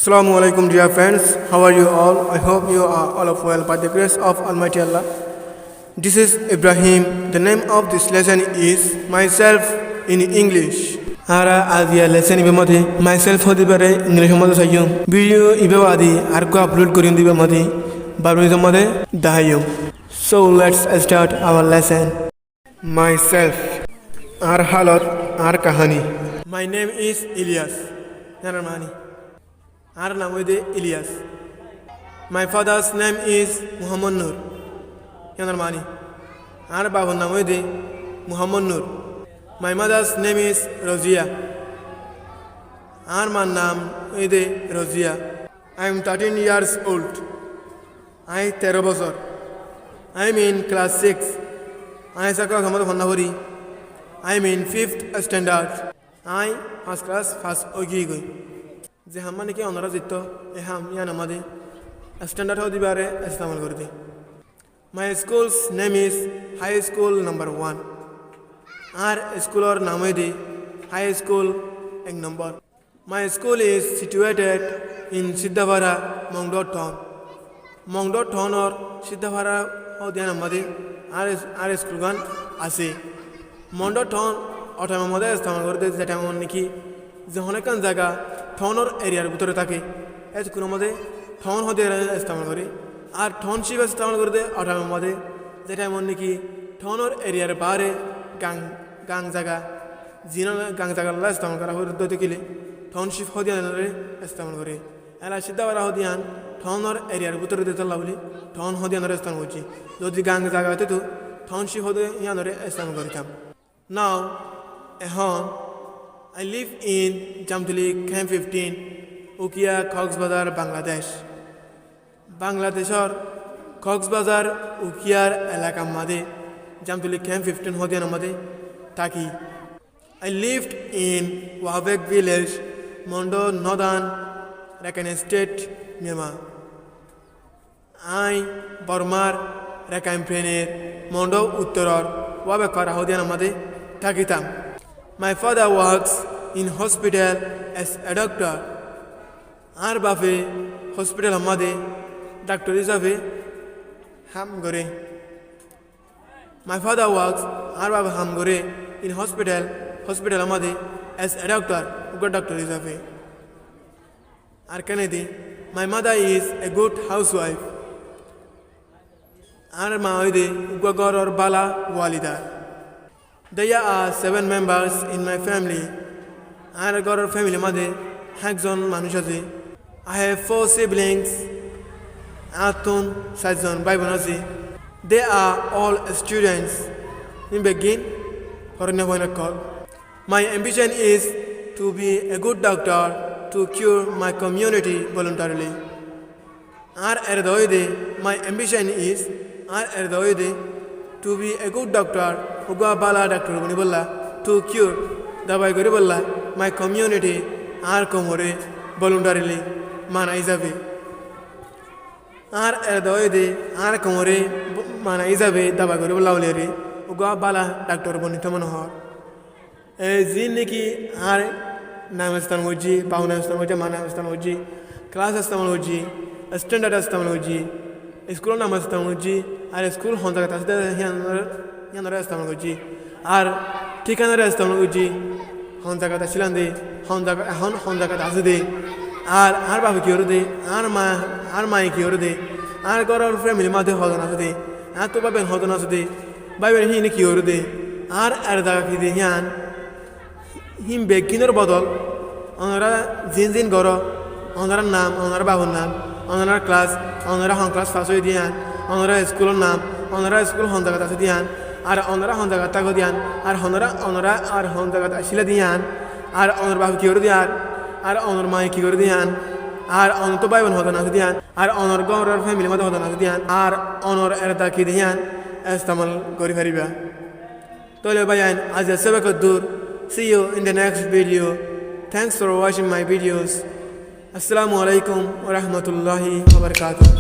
Assalamu alaikum dear friends, how are you all? I hope you are all of well by the grace of Almighty Allah. This is Ibrahim. The name of this lesson is myself in English. Ara adia lesson ibe mate myself hodi pare English mate sayum. Video ibe wadi arko upload korin dibe mate Burmese mate dahayum. So let's start our lesson. Myself. Ar halat ar kahani. My name is Ilyas. Naramani. Our name is Ilyas. My father's name is Muhammad Nur. Yanarmani. Our baba's name is Muhammad Nur. My mother's name is Rozia. Our man's name is Rozia. I am 13 years old. I am 13 bosor. I am in class 6. I am in 5th standard. I am first class first ogigoi. যে হাম্মানে কি অনরা জিত এ হাম ইয়ান আমাদের standard হতে পারে ইস্তেমাল করতে my school's name is high school number 1 আর স্কুলের নাম হইছে high school 1 number my school is situated in Siddhabhara Maungdaw town or Siddhabhara হতে আমাদের আর স্কুল গান আছে মংডো টাউন অটাম আমাদের ইস্তেমাল করতে যেটা মন নাকি যে অনেকখান জায়গা টাউনের এরিয়ার ভিতরে থাকে এতক্ষণ আমাদের টাউন হতে ইস্তেমাল করি আর টাউনশিপ ইস্তেমাল করতে অটাম আমাদের যেটা এমন নাকি টাউনের এরিয়ার বাইরে গাং জায়গা জিনা গাং জায়গা ইস্তেমাল করা হতে গেলে টাউনশিপ হতে ইস্তেমাল করে এরা সিদ্ধা করা হতে আন টাউনের এরিয়ার ভিতরে দিতে বলি টাউন হতে ইস্তেমাল করছি যদি গাং জায়গা হতে তো টাউনশিপ হতে ইস্তেমাল করতাম নাও এখন I live in Jamtuli Camp 15, Ukia, Coxbazar, Bangladesh. Bangladeshor Coxbazar, Ukiar, Elaka Made, Jamtuli Camp 15 Hodian Made, Taki. I lived in Wabek village, Mondo, Northern Rakhine State, Myanmar. I, Burmar, Rakhine Premier, Mondo, Uttaror, Wabek Kara Hodian Made, Takitam. My father works in hospital as a doctor. Our bafe hospital amade doctor hisabe ham gore. My father works our bafe ham gore in hospital amade as a doctor. Uga doctor hisabe. Our Kennedy. My mother is a good housewife. Our ma oide uga goror bala walida. There are 7 members in my family. Our family mother Hagzon Manushati. I have 4 siblings. Atun Sazon Baibonazi. They are all students. In begin for never call. My ambition is to be a good doctor to cure my community voluntarily. My ambition is to be a good doctor. Uga bala doctor bani bolla to cure dabai kore bolla my community ar komore voluntarily mana hisabe ar erdoide ar komore mana hisabe dabai kore bolla olere uga bala doctor bani tamon hor e zinki ar namastan hoji pauna stan hoji mana stan hoji class stan hoji standard stan hoji school namastan hoji ar school honda tasde yanara istamal goji ar ঠিকানারে ইস্তেমাল করছি হন জায়গাটা ছিলাম দে হন জায়গাটা আছে দে আর বাবা কি হরে দে আর মায়ে কি হরে দে আর ঘরের ফ্যামিলির মধ্যে হদন আছে দে আর তো বাবেন হদন আছে দে বাইবেন হিনে কি হরে দে আর জায়গা কি দে হিম বেগিনের বদল ওনারা জিন গর ওনার নাম ওনার বাবার নাম ওনার ক্লাস ওনারা হন ক্লাস পাস হয়ে দিয়ান ওনারা স্কুলের নাম ওনারা স্কুল হন জায়গাটা আছে দিয়ান আর ওনারা হন জায়গা তাকে দিয়ান আর ওনারা আর হন জায়গাটা আসলে দিয়ান আর ওনার বাবু কি করে দিয়ান আর ওনার মায়ে কি করে দিয়ান আর অন তো বাইবেন হদন আছে দিয়ান আর ওনার গরের ফ্যামিলির মধ্যে হদন আছে দিয়ান আর ওনার এরতা কি দিয়ান ইস্তেমাল করে ফেরিবা তাহলে ভাইয়ান আজ সেবা কদ্দুর see you in the next video. Thanks for watching my videos. Assalamu alaikum wa rahmatullahi wa barakatuh.